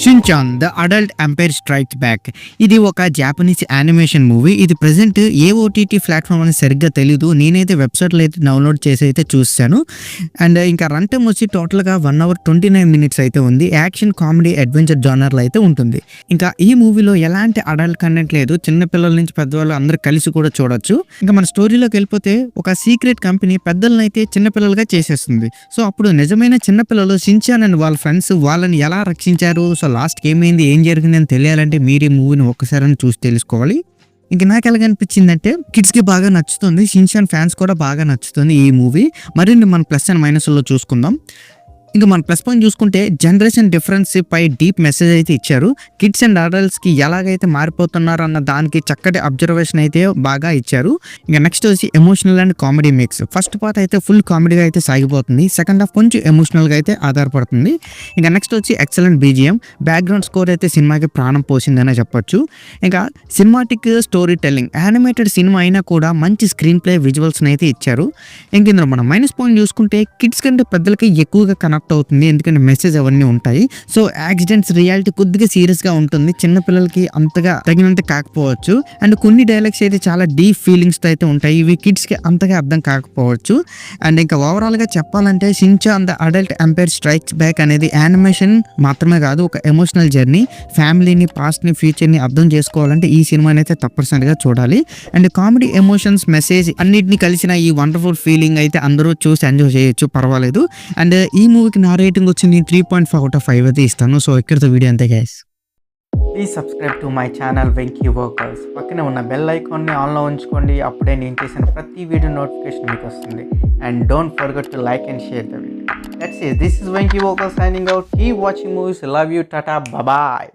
Shin-chan the adult empire strikes back. ఇది ఒక Japanese animation movie. ఇది ప్రెజెంట్ ఏ ఓటీటీ ప్లాట్ఫామ్ అని సరిగ్గా తెలీదు. నేనైతే వెబ్సైట్లో అయితే డౌన్లోడ్ చేసి అయితే చూస్తాను. అండ్ ఇంకా రన్ టైమ్ వచ్చి టోటల్గా 1 hour 29 minutes అయితే ఉంది. యాక్షన్ కామెడీ అడ్వెంచర్ జానర్లో అయితే ఉంటుంది. ఇంకా ఈ మూవీలో ఎలాంటి అడల్ట్ కంటెంట్ లేదు. చిన్నపిల్లల నుంచి పెద్దవాళ్ళు అందరూ కలిసి కూడా చూడొచ్చు. ఇంకా మన స్టోరీలోకి వెళ్ళిపోతే ఒక సీక్రెట్ కంపెనీ పెద్దలను అయితే చిన్నపిల్లలుగా చేసేస్తుంది. సో అప్పుడు నిజమైన చిన్నపిల్లలు షిన్చాన్ అండ్ వాళ్ళ ఫ్రెండ్స్ వాళ్ళని ఎలా రక్షించారు, సో లాస్ట్కి ఏమైంది, ఏం జరిగింది అని తెలియాలంటే మీరు ఈ మూవీని ఒక్కసారి చూసి తెలుసుకోవాలి. ఇంక నాకు ఎలాగనిపించిందంటే కిడ్స్కి బాగా నచ్చుతుంది, షిన్చాన్ ఫ్యాన్స్ కూడా బాగా నచ్చుతుంది ఈ మూవీ. మరిన్ని మన ప్లస్ అండ్ మైనస్లో చూసుకుందాం. ఇంకా మన ప్లస్ పాయింట్ చూసుకుంటే జనరేషన్ డిఫరెన్స్ పై డీప్ మెసేజ్ అయితే ఇచ్చారు. కిడ్స్ అండ్ అడల్ట్స్కి ఎలాగైతే మారిపోతున్నారు అన్న దానికి చక్కటి అబ్జర్వేషన్ అయితే బాగా ఇచ్చారు. ఇంకా నెక్స్ట్ వచ్చి emotional and comedy mix. First part అయితే ఫుల్ కామెడీగా అయితే సాగిపోతుంది, సెకండ్ హాఫ్ కొంచెం ఎమోషనల్గా అయితే ఆధారపడుతుంది. ఇంకా నెక్స్ట్ వచ్చి ఎక్సలెంట్ బీజిఎం, బ్యాక్గ్రౌండ్ స్కోర్ అయితే సినిమాకి ప్రాణం పోసిందనే చెప్పొచ్చు. ఇంకా cinematic story telling, animated cinema అయినా కూడా మంచి స్క్రీన్ ప్లే విజువల్స్ని అయితే ఇచ్చారు. ఇంక ఇందులో మనం మైనస్ పాయింట్ చూసుకుంటే కిడ్స్ కంటే పెద్దలకి ఎక్కువగా కనెక్ట్ అవుతుంది, ఎందుకంటే మెసేజ్ అవన్నీ ఉంటాయి. సో యాక్సిడెంట్స్ రియాలిటీ కొద్దిగా సీరియస్గా ఉంటుంది, చిన్నపిల్లలకి అంతగా తగినంత కాకపోవచ్చు. అండ్ కొన్ని డైలాగ్స్ అయితే చాలా డీప్ ఫీలింగ్స్తో అయితే ఉంటాయి, ఇవి కిడ్స్కి అంతగా అర్థం కాకపోవచ్చు. అండ్ ఇంకా ఓవరాల్గా చెప్పాలంటే Shinchan the adult empire strikes back అనేది యానిమేషన్ మాత్రమే కాదు, ఒక ఎమోషనల్ జర్నీ. ఫ్యామిలీని, పాస్ట్ని, ఫ్యూచర్ని అర్థం చేసుకోవాలంటే ఈ సినిమాని అయితే తప్పనిసరిగా చూడాలి. అండ్ కామెడీ, ఎమోషన్స్, మెసేజ్ అన్నిటిని కలిసిన ఈ వండర్ఫుల్ ఫీలింగ్ అయితే అందరూ చూసి ఎంజాయ్ చేయొచ్చు, పర్వాలేదు. అండ్ ఈ మూవీకి నా రేటింగ్ వచ్చింది 3.5 out of 5 అయితే ఇస్తాను. సో ఇక్కడితో వీడియో అంతే guys. Please subscribe to my channel Venky workers. పక్కనే ఉన్న బెల్ ఐకాన్ని ఆన్లో ఉంచుకోండి, అప్పుడే నేను చేసిన ప్రతి వీడియో నోటిఫికేషన్ మీకు వస్తుంది. And don't forget to like and share the video. That's it. This is Venky workers signing out. Keep watching movies. Love you. Tata. Bye.